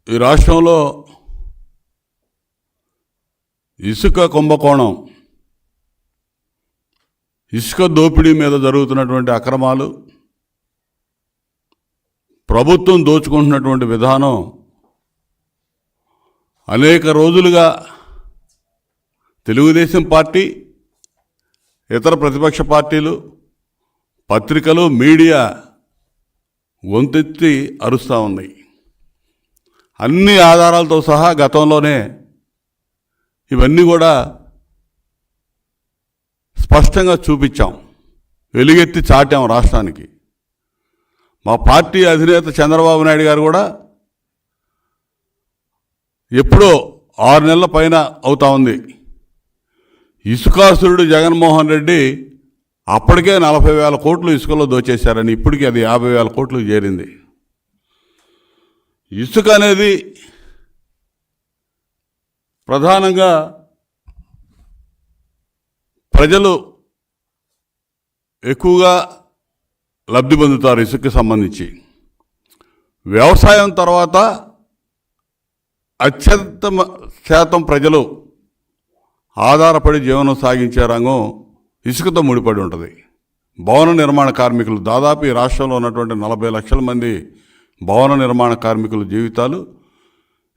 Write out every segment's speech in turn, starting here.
ఈ రాష్ట్రంలో ఇసుక కుంభకోణం, ఇసుక దోపిడీ మీద జరుగుతున్నటువంటి అక్రమాలు, ప్రభుత్వం దోచుకుంటున్నటువంటి విధానం అనేక రోజులుగా తెలుగుదేశం పార్టీ, ఇతర ప్రతిపక్ష పార్టీలు, పత్రికలు, మీడియా గొంతెత్తి అరుస్తూ ఉన్నాయి. అన్ని ఆధారాలతో సహా గతంలోనే ఇవన్నీ కూడా స్పష్టంగా చూపించాం, వెలుగెత్తి చాటాం రాష్ట్రానికి. మా పార్టీ అధినేత చంద్రబాబు నాయుడు గారు కూడా ఎప్పుడో 6 నెలల పైన అవుతా ఉంది, ఇసుకాసురుడు జగన్మోహన్ రెడ్డి అప్పటికే 40,000 కోట్లు ఇసుకలో దోచేశారని, ఇప్పటికీ అది 50,000 కోట్లు చేరింది. ఇసుక అనేది ప్రధానంగా ప్రజలు ఎక్కువగా లబ్ధి పొందుతారు. ఇసుకకి సంబంధించి వ్యవసాయం తర్వాత అత్యంత శాతం ప్రజలు ఆధారపడి జీవనం సాగించే రంగం ఇసుకతో ముడిపడి ఉంటుంది. భవన నిర్మాణ కార్మికులు, దాదాపు ఈ రాష్ట్రంలో ఉన్నటువంటి 40 లక్షల మంది భవన నిర్మాణ కార్మికుల జీవితాలు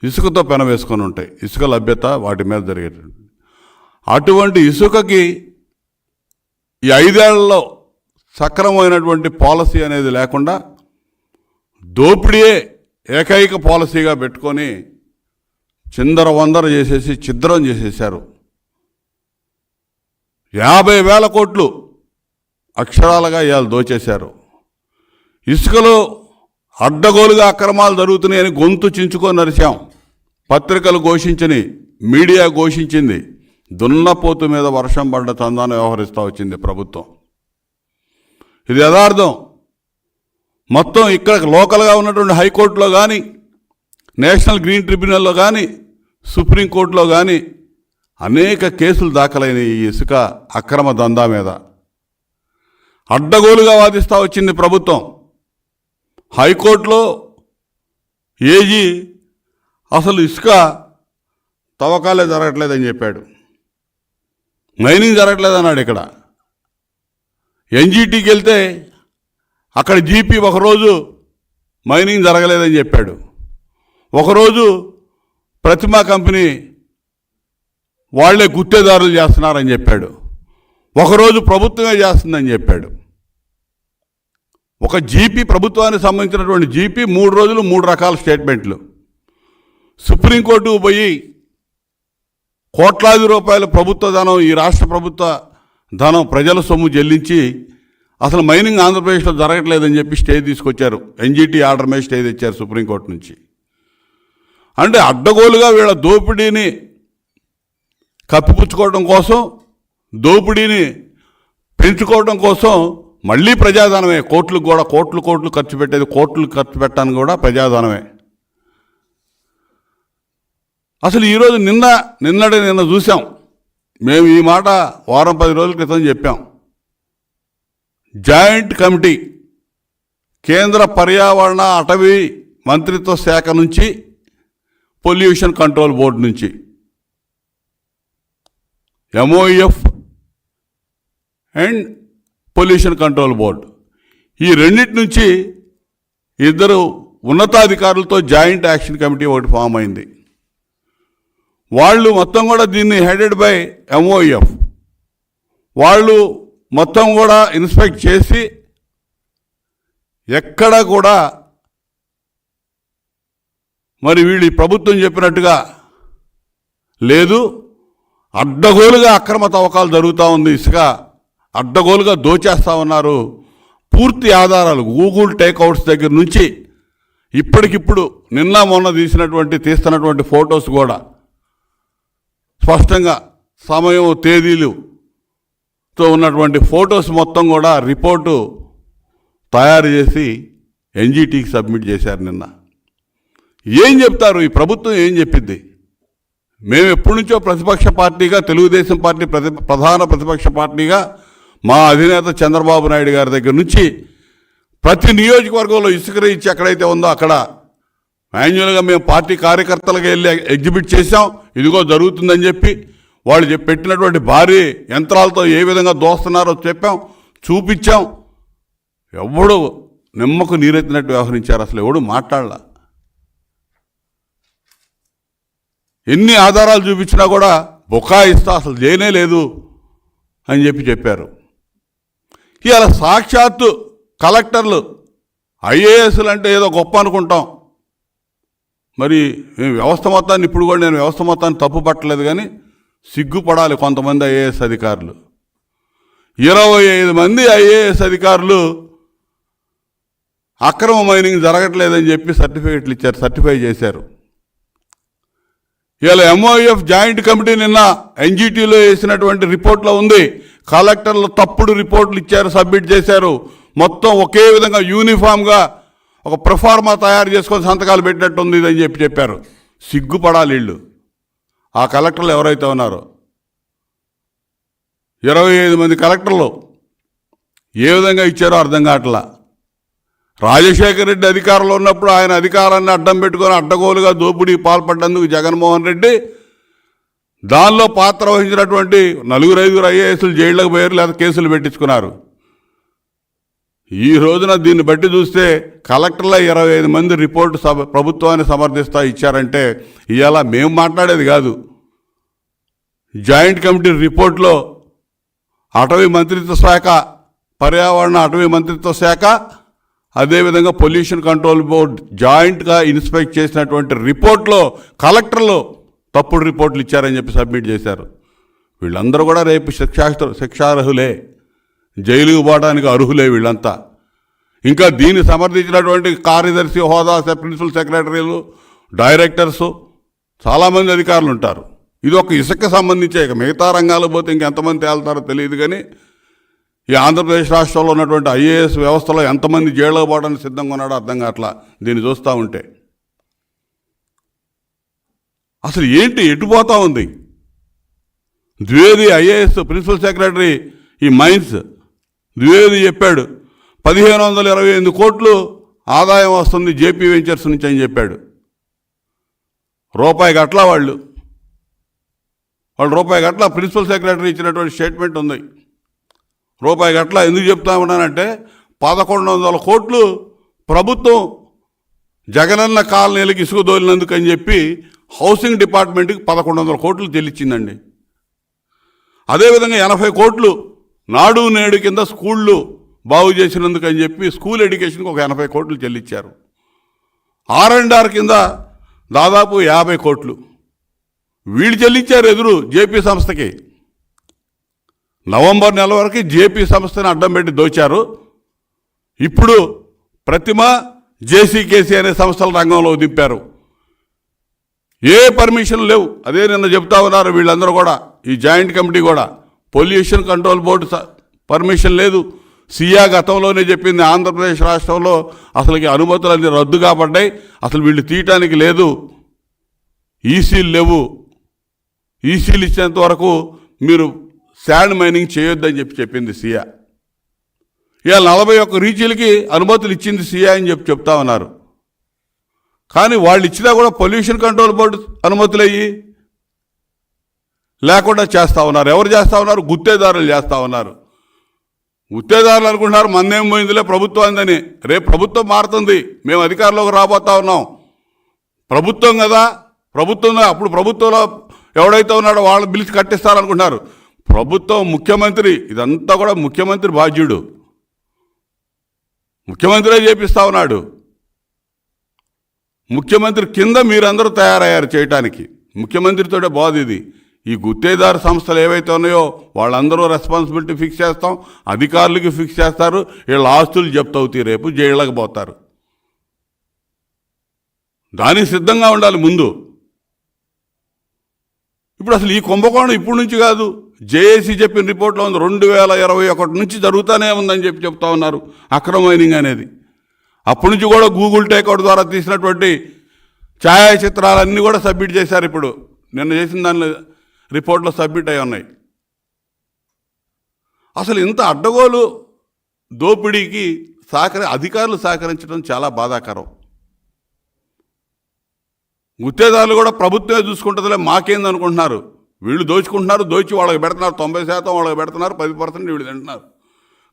ఇసుకతో పెనవేసుకొని ఉంటాయి. ఇసుక లభ్యత, వాటి మీద జరిగేటువంటి అటువంటి ఇసుకకి ఈ 5 ఏళ్లలో సక్రమమైనటువంటి పాలసీ అనేది లేకుండా దోపిడీయే ఏకైక పాలసీగా పెట్టుకొని చిందరవందర చేసేసి ఛిద్రం చేసేశారు. 50,000 కోట్లు అక్షరాలుగా ఇవాళ దోచేశారు. ఇసుకలో అడ్డగోలుగా అక్రమాలు జరుగుతున్నాయని గొంతు చించుకొని నరిచాం. పత్రికలు ఘోషించని, మీడియా ఘోషించింది. దున్నపోతు మీద వర్షం పడ్డ చందాన వ్యవహరిస్తూ వచ్చింది ప్రభుత్వం. ఇది యథార్థం. మొత్తం ఇక్కడ లోకల్గా ఉన్నటువంటి హైకోర్టులో కానీ, నేషనల్ గ్రీన్ ట్రిబ్యునల్లో కానీ, సుప్రీంకోర్టులో కానీ అనేక కేసులు దాఖలైన ఈ ఇసుక అక్రమ దందా మీద అడ్డగోలుగా వాదిస్తూ వచ్చింది ప్రభుత్వం. హైకోర్టులో ఏజీ అసలు ఇసుక తవ్వకాలే జరగట్లేదని చెప్పాడు, మైనింగ్ జరగట్లేదన్నాడు. ఇక్కడ ఎన్జీటీకి వెళ్తే అక్కడ జీపీ ఒకరోజు మైనింగ్ జరగలేదని చెప్పాడు, ఒకరోజు ప్రతిమా కంపెనీ వాళ్లే గుత్తేదారులు చేస్తున్నారని చెప్పాడు, ఒకరోజు ప్రభుత్వమే చేస్తుందని చెప్పాడు. ఒక జీపీ, ప్రభుత్వానికి సంబంధించినటువంటి జీపీ 3 రోజులు 3 రకాల స్టేట్మెంట్లు. సుప్రీంకోర్టుకు పోయి కోట్లాది రూపాయల ప్రభుత్వ ధనం, ఈ రాష్ట్ర ప్రభుత్వ ధనం ప్రజల సొమ్ము చెల్లించి అసలు మైనింగ్ ఆంధ్రప్రదేశ్లో జరగట్లేదని చెప్పి స్టే తీసుకొచ్చారు. ఎన్జీటీ ఆర్డర్ మీద స్టే తెచ్చారు సుప్రీంకోర్టు నుంచి. అంటే అడ్డగోలుగా వీళ్ళ దోపిడీని కప్పిపుచ్చుకోవడం కోసం, దోపిడీని పెంచుకోవడం కోసం మళ్ళీ ప్రజాధనమే. కోట్లకు కూడా కోట్లు ఖర్చు పెట్టేది, కోట్లు ఖర్చు పెట్టడానికి కూడా ప్రజాధనమే. అసలు ఈరోజు నిన్న చూసాం మేము. ఈ మాట వారం 10 రోజుల క్రితం చెప్పాం. జాయింట్ కమిటీ, కేంద్ర పర్యావరణ అటవీ మంత్రిత్వ శాఖ నుంచి, పొల్యూషన్ కంట్రోల్ బోర్డు నుంచి, MOF and pollution control board, ఈ రెండింటి నుంచి 2 ఉన్నతాధికారులతో జాయింట్ యాక్షన్ కమిటీ ఒకటి ఫామ్ అయింది. వాళ్ళు మొత్తం కూడా దీన్ని హెడెడ్ బై ఎంఓఎఫ్ వాళ్ళు మొత్తం కూడా ఇన్స్పెక్ట్ చేసి ఎక్కడ కూడా మరి వీళ్ళు ప్రభుత్వం చెప్పినట్టుగా లేదు, అడ్డగోలుగా అక్రమ తవ్వకాలు జరుగుతూ ఉంది, ఇసుక అడ్డగోలుగా దోచేస్తూ ఉన్నారు. పూర్తి ఆధారాలు గూగుల్ టేక్అవుట్స్ దగ్గర నుంచి ఇప్పటికిప్పుడు నిన్న మొన్న తీస్తున్నటువంటి ఫొటోస్ కూడా స్పష్టంగా సమయం, తేదీలుతో ఉన్నటువంటి ఫొటోస్ మొత్తం కూడా రిపోర్టు తయారు చేసి ఎన్జీటీకి సబ్మిట్ చేశారు నిన్న. ఏం చెప్తారు ఈ ప్రభుత్వం? ఏం చెప్పింది? మేము ఎప్పటి నుంచో ప్రతిపక్ష పార్టీగా, తెలుగుదేశం పార్టీ ప్రధాన ప్రతిపక్ష పార్టీగా మా అధినేత చంద్రబాబు నాయుడు గారి దగ్గర నుంచి ప్రతి నియోజకవర్గంలో ఇసుక రీచ్ ఎక్కడైతే ఉందో అక్కడ మాన్యువల్గా మేము పార్టీ కార్యకర్తలకు వెళ్ళి ఎగ్జిబిట్ చేశాం, ఇదిగో జరుగుతుందని చెప్పి వాళ్ళు పెట్టినటువంటి భారీ యంత్రాలతో ఏ విధంగా దోస్తున్నారో చెప్పాం, చూపించాం. ఎవడు నిమ్మకు నీరెత్తినట్టు వ్యవహరించారు, అసలు ఎవడు మాట్లాడలా. ఎన్ని ఆధారాలు చూపించినా కూడా బుకాయిస్తా అసలు చేయనే లేదు అని చెప్పారు. ఇవాళ సాక్షాత్తు కలెక్టర్లు ఐఏఎస్లు అంటే ఏదో గొప్ప అనుకుంటాం. మరి వ్యవస్థ మొత్తాన్ని ఇప్పుడు కూడా నేను వ్యవస్థ మొత్తాన్ని తప్పు పట్టలేదు, కానీ సిగ్గుపడాలి కొంతమంది ఐఏఎస్ అధికారులు. 25 మంది ఐఏఎస్ అధికారులు అక్రమ మైనింగ్ జరగట్లేదని చెప్పి సర్టిఫికెట్లు ఇచ్చారు, సర్టిఫై చేశారు. ఇవాళ ఎంఓఎఫ్ జాయింట్ కమిటీ నిన్న ఎన్జిటీలో వేసినటువంటి రిపోర్ట్లో ఉంది, కలెక్టర్లు తప్పుడు రిపోర్ట్లు ఇచ్చారు, సబ్మిట్ చేశారు. మొత్తం ఒకే విధంగా యూనిఫామ్గా ఒక ప్రొఫార్మా తయారు చేసుకొని సంతకాలు పెట్టినట్టుంది అని చెప్పారు. సిగ్గుపడాలి వీళ్ళు. ఆ కలెక్టర్లు ఎవరైతే ఉన్నారో 25 మంది కలెక్టర్లు ఏ విధంగా ఇచ్చారో అర్థం కావట్లా. రాజశేఖర రెడ్డి అధికారంలో ఉన్నప్పుడు ఆయన అధికారాన్ని అడ్డం పెట్టుకొని అడ్డగోలుగా దోపిడీకి పాల్పడ్డందుకు జగన్మోహన్ రెడ్డి దానిలో పాత్ర వహించినటువంటి 4-5 ఐఏఎస్లు జైళ్లకు పోయారు, లేదా కేసులు పెట్టించుకున్నారు. ఈ రోజున దీన్ని బట్టి చూస్తే కలెక్టర్ల 25 మంది రిపోర్టు ప్రభుత్వాన్ని సమర్థిస్తా ఇచ్చారంటే ఇవాళ మేము మాట్లాడేది కాదు. జాయింట్ కమిటీ రిపోర్ట్లో అటవీ మంత్రిత్వ శాఖ, పర్యావరణ అటవీ మంత్రిత్వ శాఖ, అదేవిధంగా పొల్యూషన్ కంట్రోల్ బోర్డ్ జాయింట్గా ఇన్స్పెక్ట్ చేసినటువంటి రిపోర్ట్లో కలెక్టర్లు తప్పుడు రిపోర్ట్లు ఇచ్చారని చెప్పి సబ్మిట్ చేశారు. వీళ్ళందరూ కూడా రేపు శిక్షార్హులే, జైలుకు పోవడానికి అర్హులే వీళ్ళంతా. ఇంకా దీన్ని సమర్థించినటువంటి కార్యదర్శి హోదా, ప్రిన్సిపల్ సెక్రటరీలు, డైరెక్టర్సు, చాలామంది అధికారులు ఉంటారు. ఇది ఒక ఇసుక సంబంధించే, మిగతా రంగాలకు పోతే ఇంకెంతమంది తేలుతారో తెలియదు. కానీ ఈ ఆంధ్రప్రదేశ్ రాష్ట్రంలో ఉన్నటువంటి ఐఏఎస్ వ్యవస్థలో ఎంతమంది జైలుకు పోవడానికి సిద్ధంగా ఉన్నాడో అర్థం కావట్లా దీన్ని చూస్తూ ఉంటే. అసలు ఏంటి, ఎటుపోతూ ఉంది? ద్వివేది ఐఏఎస్ ప్రిన్సిపల్ సెక్రటరీ ఈ మైన్స్ ద్వివేది చెప్పాడు 1528 కోట్లు ఆదాయం వస్తుంది జేపీ వెంచర్స్ నుంచి అని చెప్పాడు. రూపాయి గట్ల వాళ్ళు రూపాయి గట్ల ప్రిన్సిపల్ సెక్రటరీ ఇచ్చినటువంటి స్టేట్మెంట్ ఉంది. రూపాయి గట్ల ఎందుకు చెప్తా ఉన్నానంటే 1100 కోట్లు ప్రభుత్వం జగనన్న కాలనీలకు ఇసుక దోలినందుకు అని చెప్పి హౌసింగ్ డిపార్ట్మెంట్కి 1100 కోట్లు చెల్లించిందండి. అదేవిధంగా 80 కోట్లు నాడు నేడు కింద స్కూళ్ళు బాగు చేసినందుకు అని చెప్పి స్కూల్ ఎడ్యుకేషన్కి ఒక 80 కోట్లు చెల్లించారు. R&R కింద దాదాపు 50 కోట్లు వీళ్ళు చెల్లించారు ఎదురు జేపీ సంస్థకి. నవంబర్ నెల వరకు జేపీ సంస్థని అడ్డం పెట్టి దోచారు. ఇప్పుడు ప్రతిమ, జేసీకేసీ అనే సంస్థల రంగంలో దింపారు. ఏ పర్మిషన్ లేవు. అదే నిన్న చెప్తా ఉన్నారు వీళ్ళందరూ కూడా, ఈ జాయింట్ కమిటీ కూడా. పొల్యూషన్ కంట్రోల్ బోర్డు పర్మిషన్ లేదు. సియా గతంలోనే చెప్పింది ఆంధ్రప్రదేశ్ రాష్ట్రంలో అసలుకి అనుమతులన్నీ రద్దు కాబడ్డాయి, అసలు వీళ్ళు తీయటానికి లేదు, ఈసీలు లేవు, ఈసీలు ఇచ్చేంత వరకు మీరు శాండ్ మైనింగ్ చేయొద్దని చెప్పింది సియా. ఇవాళ 41 రీచీలకి అనుమతులు ఇచ్చింది సియా అని చెప్తా ఉన్నారు. కానీ వాళ్ళు ఇచ్చినా కూడా పొల్యూషన్ కంట్రోల్ బోర్డు అనుమతులయ్యి లేకుండా చేస్తూ ఉన్నారు. ఎవరు చేస్తూ ఉన్నారు? గుత్తేదారులు చేస్తూ ఉన్నారు. గుత్తేదారులు అనుకుంటున్నారు మందేం పోయిందిలే ప్రభుత్వం అందని. రేపు ప్రభుత్వం మారుతుంది, మేము అధికారంలోకి రాబోతా ఉన్నాం. ప్రభుత్వం కదా, ప్రభుత్వం అప్పుడు ప్రభుత్వంలో ఎవడైతే ఉన్నాడో వాళ్ళు పిలిచి కట్టిస్తారనుకుంటున్నారు. ప్రభుత్వం, ముఖ్యమంత్రి, ఇదంతా కూడా ముఖ్యమంత్రి బాధ్యుడు. ముఖ్యమంత్రే చేపిస్తా ఉన్నాడు. ముఖ్యమంత్రి కింద మీరందరూ తయారయ్యారు చేయటానికి. ముఖ్యమంత్రితోటే బాధ ఇది. ఈ గుత్తేదారు సంస్థలు ఏవైతే ఉన్నాయో వాళ్ళందరూ రెస్పాన్సిబిలిటీ ఫిక్స్ చేస్తాం, అధికారులకి ఫిక్స్ చేస్తారు. వీళ్ళ ఆస్తులు జప్తు అవుతాయి, రేపు జైళ్ళకి పోతారు. దానికి సిద్ధంగా ఉండాలి ముందు. ఇప్పుడు అసలు ఈ కుంభకోణం ఇప్పుడు నుంచి కాదు, జేఏసీ చెప్పిన రిపోర్ట్లో ఉంది 2021 నుంచి జరుగుతూనే ఉందని చెప్తా ఉన్నారు అక్రమ మైనింగ్ అనేది. అప్పటి నుంచి కూడా గూగుల్ టేక్అవుట్ ద్వారా తీసినటువంటి ఛాయాచిత్రాలన్నీ కూడా సబ్మిట్ చేశారు. ఇప్పుడు నిన్న చేసిన దానిలో రిపోర్ట్లో సబ్మిట్ అయి ఉన్నాయి. అసలు ఇంత అడ్డగోలు దోపిడీకి అధికారులు సహకరించడం చాలా బాధాకరం. గుత్తేదారులు కూడా ప్రభుత్వమే చూసుకుంటుందిలే మాకేంది అనుకుంటున్నారు. వీళ్ళు దోచుకుంటున్నారు, దోచి వాళ్ళకి పెడుతున్నారు, 90% వాళ్ళకి పెడుతున్నారు, 10% వీళ్ళు తింటున్నారు.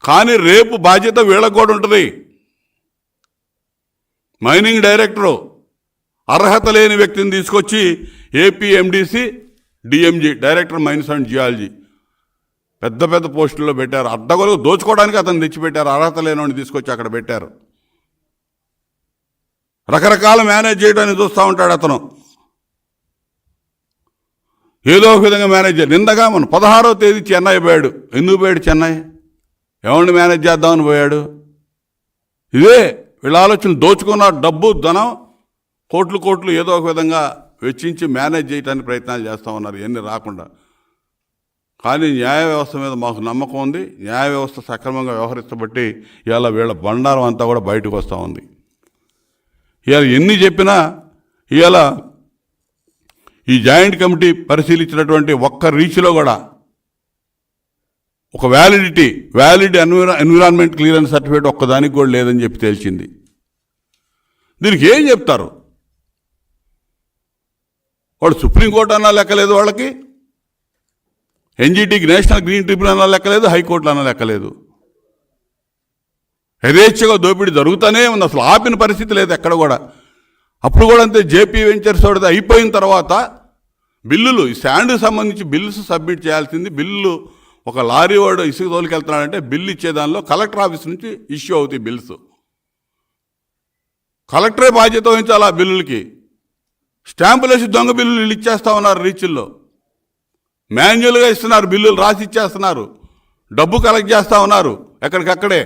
కానీ రేపు బాధ్యత వీళ్ళకి కూడా ఉంటుంది. మైనింగ్ డైరెక్టరు అర్హత లేని వ్యక్తిని తీసుకొచ్చి APMDC DMG director mines and geology పెద్ద పెద్ద పోస్టుల్లో పెట్టారు. అడ్డగోలు దోచుకోవడానికి అతను తెచ్చిపెట్టారు. అర్హత లేనివాడిని తీసుకొచ్చి అక్కడ పెట్టారు. రకరకాల మేనేజ్ చేయడానికి చూస్తూ ఉంటాడు అతను. ఏదో ఒక విధంగా మేనేజ్ చేయాలి. నిందగా మనం 16వ తేదీ చెన్నై పోయాడు. ఎందుకు పోయాడు చెన్నై? ఎవరిని మేనేజ్ చేద్దామని పోయాడు? ఇదే వీళ్ళ ఆలోచన. దోచుకున్న డబ్బు ధనం కోట్లు ఏదో ఒక విధంగా వెచ్చించి మేనేజ్ చేయడానికి ప్రయత్నాలు చేస్తూ ఉన్నారు, ఇవన్నీ రాకుండా. కానీ న్యాయ వ్యవస్థ మీద మాకు నమ్మకం ఉంది. న్యాయ వ్యవస్థ సక్రమంగా వ్యవహరిస్తబట్టి ఇవాళ వీళ్ళ బండారం అంతా కూడా బయటకు వస్తూ ఉంది. ఇవాళ ఎన్ని చెప్పినా ఇవాళ ఈ జాయింట్ కమిటీ పరిశీలించినటువంటి ఒక్క రీచ్లో కూడా ఒక వ్యాలిడ్ ఎన్విరాన్మెంట్ క్లియరెన్స్ సర్టిఫికేట్ ఒక్కదానికి కూడా లేదని చెప్పి తేల్చింది. దీనికి ఏం చెప్తారు? వాడు సుప్రీంకోర్టు అన్నా లెక్కలేదు, వాళ్ళకి ఎన్జిటికి నేషనల్ గ్రీన్ ట్రిబ్యునల్ అన్నా లెక్కలేదు, హైకోర్టులు అన్నా లెక్కలేదు. యథేచ్ఛగా దోపిడీ జరుగుతూనే ఉంది. అసలు ఆపిన పరిస్థితి లేదు ఎక్కడ కూడా. అప్పుడు కూడా అంతే. జేపీ వెంచర్స్ వాడిది అయిపోయిన తర్వాత బిల్లులు, ఈ శాండ్కి సంబంధించి బిల్స్ సబ్మిట్ చేయాల్సింది. బిల్లు ఒక లారీ వాడు ఇసుక తోలికెళ్తున్నాడంటే బిల్లు ఇచ్చేదానిలో కలెక్టర్ ఆఫీస్ నుంచి ఇష్యూ అవుతాయి బిల్స్. కలెక్టరే బాధ్యత వహించాలి ఆ బిల్లులకి. స్టాంపులు వేసి దొంగ బిల్లులు ఇచ్చేస్తా ఉన్నారు. రీచుల్లో మాన్యువల్గా ఇస్తున్నారు, బిల్లులు రాసి ఇచ్చేస్తున్నారు, డబ్బు కలెక్ట్ చేస్తూ ఉన్నారు ఎక్కడికక్కడే.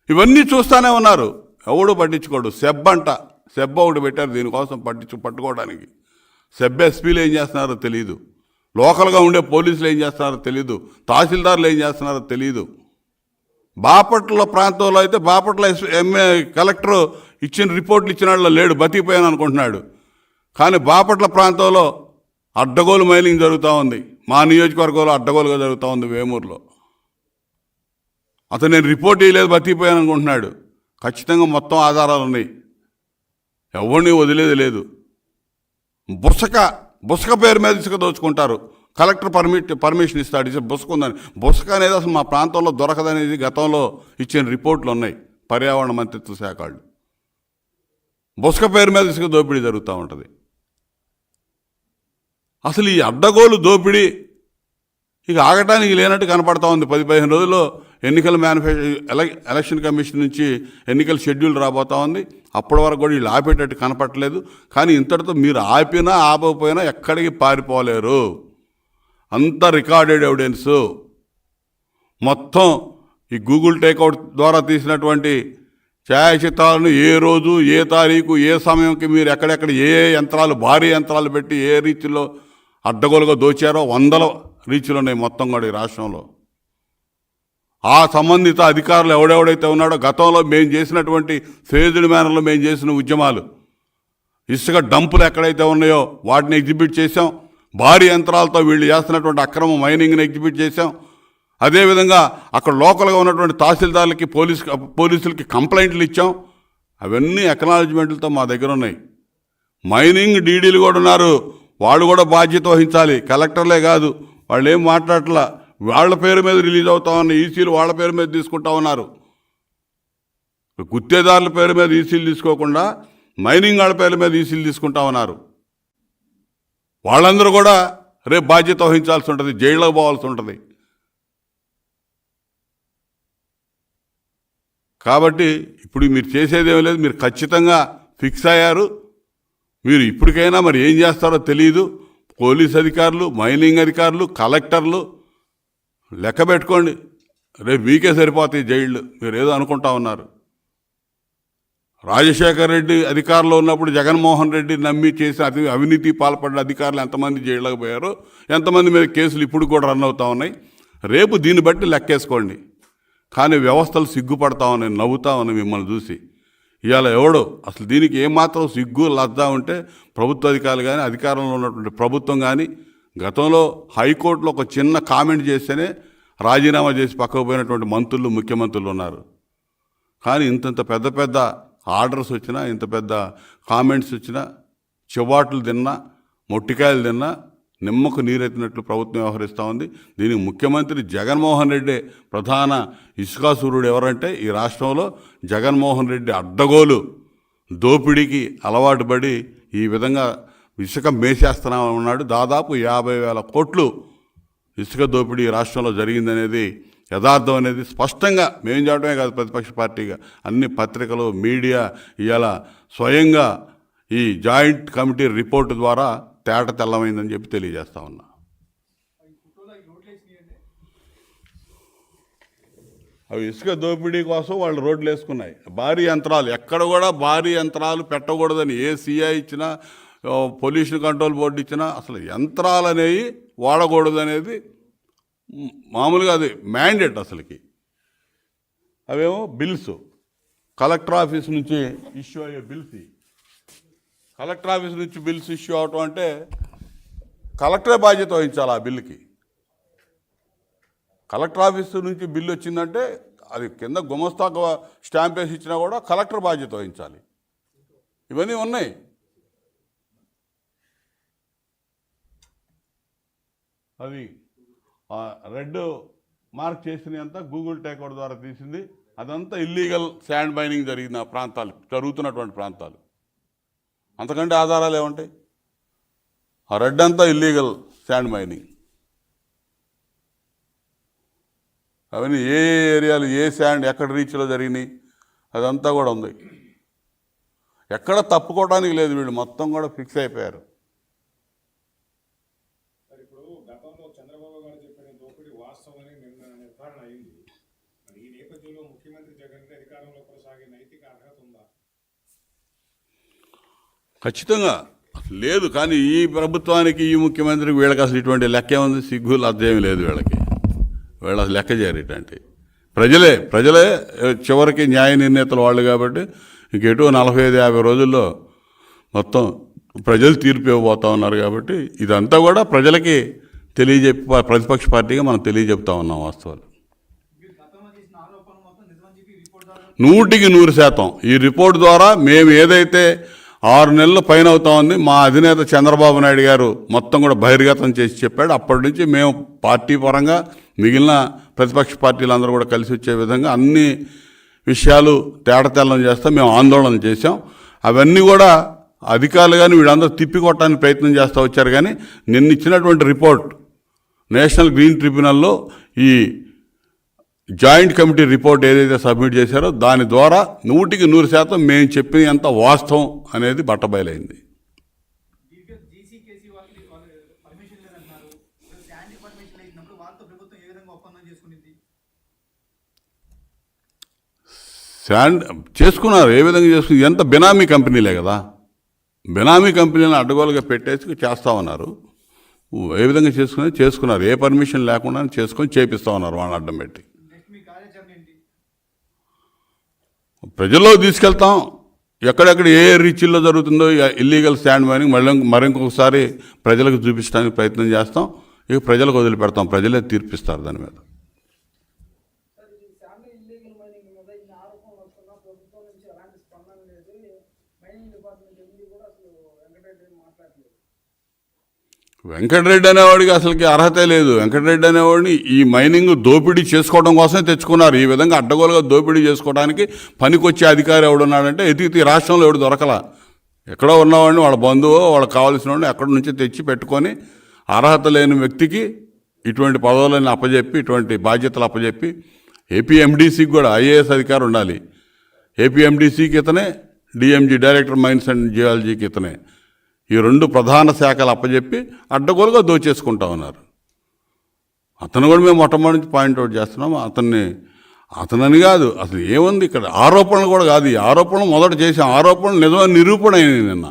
ఇవన్నీ చూస్తూనే ఉన్నారు, ఎవడు పట్టించుకోడు. సెబ్బ ఒకటి పెట్టారు దీనికోసం పట్టుకోవడానికి. సెబ్ ఎస్పీలు ఏం చేస్తున్నారో తెలియదు, లోకల్గా ఉండే పోలీసులు ఏం చేస్తున్నారో తెలియదు, తహసీల్దార్లు ఏం చేస్తున్నారో తెలియదు. బాపట్ల ప్రాంతంలో అయితే బాపట్ల కలెక్టర్ ఇచ్చిన రిపోర్ట్లు ఇచ్చిన వాళ్ళు లేడు, బతికిపోయాను అనుకుంటున్నాడు. కానీ బాపట్ల ప్రాంతంలో అడ్డగోలు మైనింగ్ జరుగుతూ ఉంది. మా నియోజకవర్గంలో అడ్డగోలుగా జరుగుతూ ఉంది వేమూరులో. అతను నేను రిపోర్ట్ ఇవ్వలేదు, బతికిపోయాను అనుకుంటున్నాడు. ఖచ్చితంగా మొత్తం ఆధారాలు ఉన్నాయి, ఎవరిని వదిలేది లేదు. బుసక పేరు మీద ఇసుక దోచుకుంటారు. కలెక్టర్ పర్మిషన్ ఇస్తాడు, ఇసుక బుసక ఉందని. బుసక అనేది అసలు మా ప్రాంతంలో దొరకదనేది గతంలో ఇచ్చిన రిపోర్ట్లు ఉన్నాయి పర్యావరణ మంత్రిత్వ శాఖ వాళ్ళు. బుసక పేరు మీద ఇసుక దోపిడీ జరుగుతూ ఉంటుంది. అసలు ఈ అడ్డగోలు దోపిడీ ఇక ఆగటానికి లేనట్టు కనపడతా ఉంది. 10-15 రోజుల్లో ఎన్నికల ఎలక్షన్ కమిషన్ నుంచి ఎన్నికల షెడ్యూల్ రాబోతా ఉంది. అప్పటి వరకు కూడా వీళ్ళు ఆపేటట్టు కనపడలేదు. కానీ ఇంతటితో మీరు ఆపినా ఆపకపోయినా ఎక్కడికి పారిపోలేరు. అంత రికార్డెడ్ ఎవిడెన్సు. మొత్తం ఈ గూగుల్ టేక్అవుట్ ద్వారా తీసినటువంటి ఛాయాచిత్రాలను ఏ రోజు, ఏ తారీఖు, ఏ సమయంకి మీరు ఎక్కడెక్కడ ఏ యంత్రాలు, భారీ యంత్రాలు పెట్టి ఏ రీతిలో అడ్డగోలుగా దోచారో 100 రీచ్లు ఉన్నాయి మొత్తం కూడా ఈ రాష్ట్రంలో. ఆ సంబంధిత అధికారులు ఎవడెవడైతే ఉన్నాడో గతంలో మేము చేసినటువంటి ఫేజ్డ్ మేనర్లో మేము చేసిన ఉద్యమాలు, ఇసుక డంపులు ఎక్కడైతే ఉన్నాయో వాటిని ఎగ్జిబిట్ చేసాం. భారీ యంత్రాలతో వీళ్ళు చేస్తున్నటువంటి అక్రమ మైనింగ్ని ఎగ్జిబిట్ చేసాం. అదేవిధంగా అక్కడ లోకల్గా ఉన్నటువంటి తహసీల్దార్లకి పోలీసులకి కంప్లైంట్లు ఇచ్చాం. అవన్నీ అక్నాలజ్మెంట్లతో మా దగ్గర ఉన్నాయి. మైనింగ్ డీడీలు కూడా ఉన్నారు, వాళ్ళు కూడా బాధ్యత వహించాలి. కలెక్టర్లే కాదు, వాళ్ళు ఏం మాట్లాడట్లా. వాళ్ళ పేరు మీద రిలీజ్ అవుతా ఉన్న ఈసీలు వాళ్ళ పేరు మీద తీసుకుంటా ఉన్నారు. గుత్తేదారుల పేరు మీద ఈసీలు తీసుకోకుండా మైనింగ్ వాళ్ళ పేరు మీద ఈసీలు తీసుకుంటా ఉన్నారు. వాళ్ళందరూ కూడా రేపు బాధ్యత వహించాల్సి ఉంటుంది, జైల్లోకి పోవాల్సి ఉంటుంది. కాబట్టి ఇప్పుడు మీరు చేసేదేమీ లేదు, మీరు ఖచ్చితంగా ఫిక్స్ అయ్యారు. మీరు ఇప్పటికైనా మరి ఏం చేస్తారో తెలియదు. పోలీస్ అధికారులు, మైనింగ్ అధికారులు, కలెక్టర్లు లెక్క పెట్టుకోండి. రేపు మీకే సరిపోతాయి జైళ్ళు. మీరు ఏదో అనుకుంటా ఉన్నారు. రాజశేఖర్ రెడ్డి అధికారంలో ఉన్నప్పుడు జగన్మోహన్ రెడ్డి నమ్మి చేసిన అవినీతి పాల్పడిన అధికారులు ఎంతమంది జైళ్ళకి పోయారో, ఎంతమంది మీద కేసులు ఇప్పుడు కూడా రన్ అవుతా ఉన్నాయి. రేపు దీన్ని బట్టి లెక్కేసుకోండి. కానీ వ్యవస్థలు సిగ్గుపడతా ఉన్నాయి, నవ్వుతా ఉన్నాయి మిమ్మల్ని చూసి. ఇవాళ ఎవడో అసలు దీనికి ఏమాత్రం సిగ్గు లజ్జా ఉంటే ప్రభుత్వ అధికారులు కానీ, అధికారంలో ఉన్నటువంటి ప్రభుత్వం కానీ, గతంలో హైకోర్టులో ఒక చిన్న కామెంట్ చేస్తేనే రాజీనామా చేసి పక్కకు పోయినటువంటి మంత్రులు, ముఖ్యమంత్రులు ఉన్నారు. కానీ ఇంతంత పెద్ద పెద్ద ఆర్డర్స్ వచ్చినా, ఇంత పెద్ద కామెంట్స్ వచ్చినా చివాట్లు తిన్నా, మొట్టికాయలు తిన్నా నిమ్మకు నీరెత్తినట్లు ప్రభుత్వం వ్యవహరిస్తూ ఉంది. దీనికి ముఖ్యమంత్రి జగన్మోహన్ రెడ్డి ప్రధాన ఇసుకాసురుడు. ఎవరంటే ఈ రాష్ట్రంలో జగన్మోహన్ రెడ్డి అడ్డగోలు దోపిడీకి అలవాటు పడి ఈ విధంగా ఇసుక మేసేస్తున్నా ఉన్నాడు. దాదాపు 50,000 కోట్లు ఇసుక దోపిడీ రాష్ట్రంలో జరిగిందనేది యథార్థం అనేది స్పష్టంగా మేము చేయడమే కాదు, ప్రతిపక్ష పార్టీగా అన్ని పత్రికలు, మీడియా ఇవాళ స్వయంగా ఈ జాయింట్ కమిటీ రిపోర్టు ద్వారా తేట తెల్లమైందని చెప్పి తెలియజేస్తా ఉన్నా. అవి ఇసుక దోపిడీ కోసం వాళ్ళు రోడ్లు వేసుకున్నాయి. భారీ యంత్రాలు, ఎక్కడ కూడా భారీ యంత్రాలు పెట్టకూడదని ఏ సిఐ ఇచ్చినా, పొల్యూషన్ కంట్రోల్ బోర్డు ఇచ్చినా అసలు యంత్రాలు అనేవి వాడకూడదనేది మామూలుగా అది మ్యాండేట్ అసలుకి. అవేమో బిల్స్ కలెక్టర్ ఆఫీస్ నుంచి ఇష్యూ అయ్యే బిల్స్, కలెక్టర్ ఆఫీస్ నుంచి బిల్స్ ఇష్యూ అవటం అంటే కలెక్టరే బాధ్యత వహించాలి ఆ బిల్లుకి. కలెక్టర్ ఆఫీస్ నుంచి బిల్లు వచ్చిందంటే అది కింద గుమస్తా స్టాంప్ వేసి ఇచ్చినా కూడా కలెక్టర్ బాధ్యత వహించాలి. ఇవన్నీ ఉన్నాయి. అది రెడ్ మార్క్ చేసినంత గూగుల్ టేక్అవుట్ ద్వారా తీసింది. అదంతా ఇల్లీగల్ శాండ్ మైనింగ్ జరిగిన ప్రాంతాలు, జరుగుతున్నటువంటి ప్రాంతాలు. అంతకంటే ఆధారాలు ఏముంటాయి? ఆ రెడ్ అంతా ఇల్లీగల్ శాండ్ మైనింగ్. అవన్నీ ఏ ఏరియాలు, ఏ శాండ్ ఎక్కడ రీచ్లో జరిగినాయి అదంతా కూడా ఉంది. ఎక్కడ తప్పుకోవడానికి లేదు. వీళ్ళు మొత్తం కూడా ఫిక్స్ అయిపోయారు. గతంలో చంద్రబాబు గారు చెప్పిన దోపిడీ వాస్తవమని నిర్ధారణ అయింది. ఈ నేపథ్యంలో ముఖ్యమంత్రి జగన్ అధికారంలో కొనసాగే నైతిక అర్హత ఉందా? ఖచ్చితంగా లేదు. కానీ ఈ ప్రభుత్వానికి, ఈ ముఖ్యమంత్రికి వీళ్ళకి అసలు ఇటువంటి లెక్క ఏముంది? సిగ్గు లజ్జేమీ లేదు వీళ్ళకి. వీళ్ళు అసలు లెక్క చేయరు. ఇటువంటి ప్రజలే చివరికి న్యాయ నిర్ణేతలు వాళ్ళు. కాబట్టి ఇంకెటో 45-50 రోజుల్లో మొత్తం ప్రజలు తీర్పు ఇవ్వబోతా ఉన్నారు. కాబట్టి ఇదంతా కూడా ప్రజలకి తెలియజెప్పి ప్రతిపక్ష పార్టీగా మనం తెలియజెప్తా ఉన్నాం వాస్తవాలు. 100% ఈ రిపోర్ట్ ద్వారా మేము ఏదైతే 6 నెలలు పైన అవుతా ఉంది, మా అధినేత చంద్రబాబు నాయుడు గారు మొత్తం కూడా బహిర్గతం చేసి చెప్పాడు. అప్పటి నుంచి మేము పార్టీ పరంగా మిగిలిన ప్రతిపక్ష పార్టీలందరూ కూడా కలిసి వచ్చే విధంగా అన్ని విషయాలు తేటతెల్లం చేస్తాం. మేము ఆందోళన చేసాం. అవన్నీ కూడా అధికారులు కానీ వీళ్ళందరూ తిప్పికొట్టడానికి ప్రయత్నం చేస్తూ వచ్చారు. కానీ నిన్న ఇచ్చినటువంటి రిపోర్ట్ నేషనల్ గ్రీన్ ట్రిబ్యునల్లో ఈ జాయింట్ కమిటీ రిపోర్ట్ ఏదైతే సబ్మిట్ చేశారో దాని ద్వారా 100% మేము చెప్పినంత వాస్తవం అనేది బట్టబయలైంది. శాండ్ చేసుకున్నారు. ఏ విధంగా చేసుకున్నారు? ఎంత బినామీ కంపెనీలే కదా. బినామీ కంపెనీలను అడ్డగోలుగా పెట్టేసి చేస్తూ ఉన్నారు. ఏ విధంగా చేసుకున్నారు? ఏ పర్మిషన్ లేకుండా చేసుకొని చేపిస్తూ ఉన్నారు వాళ్ళని అడ్డం పెట్టి. ప్రజల్లో తీసుకెళ్తాం. ఎక్కడెక్కడ ఏ రీచ్ల్లో జరుగుతుందో ఇల్లీగల్ శాండ్ మైనింగ్ మరింకొకసారి ప్రజలకు చూపించడానికి ప్రయత్నం చేస్తాం. ఇక ప్రజలకు వదిలిపెడతాం. ప్రజలే తీర్పిస్తారు దాని మీద. వెంకటరెడ్డి అనేవాడికి అసలుకి అర్హతే లేదు. వెంకటరెడ్డి అనేవాడిని ఈ మైనింగ్ దోపిడీ చేసుకోవడం కోసమే తెచ్చుకున్నారు. ఈ విధంగా అడ్డగోలుగా దోపిడీ చేసుకోవడానికి పనికొచ్చే అధికారి ఎవడున్నాడంటే ఎతికి రాష్ట్రంలో ఎవడు దొరకలా. ఎక్కడో ఉన్నవాడిని, వాళ్ళ బంధువు, వాళ్ళకి కావాల్సిన వాడిని ఎక్కడి నుంచి తెచ్చి పెట్టుకొని అర్హత లేని వ్యక్తికి ఇటువంటి పదవులను అప్పజెప్పి, ఇటువంటి బాధ్యతలు అప్పజెప్పి, ఏపీఎండీసీకి కూడా ఐఏఎస్ అధికారి ఉండాలి. ఏపీఎండీసీకి ఇతనే, డిఎంజీ డైరెక్టర్ మైన్స్ అండ్ జియాలజీకి ఇతనే. ఈ 2 ప్రధాన శాఖలు అప్పజెప్పి అడ్డగోలుగా దోచేసుకుంటా ఉన్నారు. అతను కూడా మేము మొట్టమొదటి పాయింట్అవుట్ చేస్తున్నాము. అతనని కాదు, అసలు ఏముంది ఇక్కడ? ఆరోపణలు కూడా కాదు. ఈ ఆరోపణలు మొదట చేసాం. ఆరోపణలు నిజమైన నిరూపణ అయినాయి నిన్న.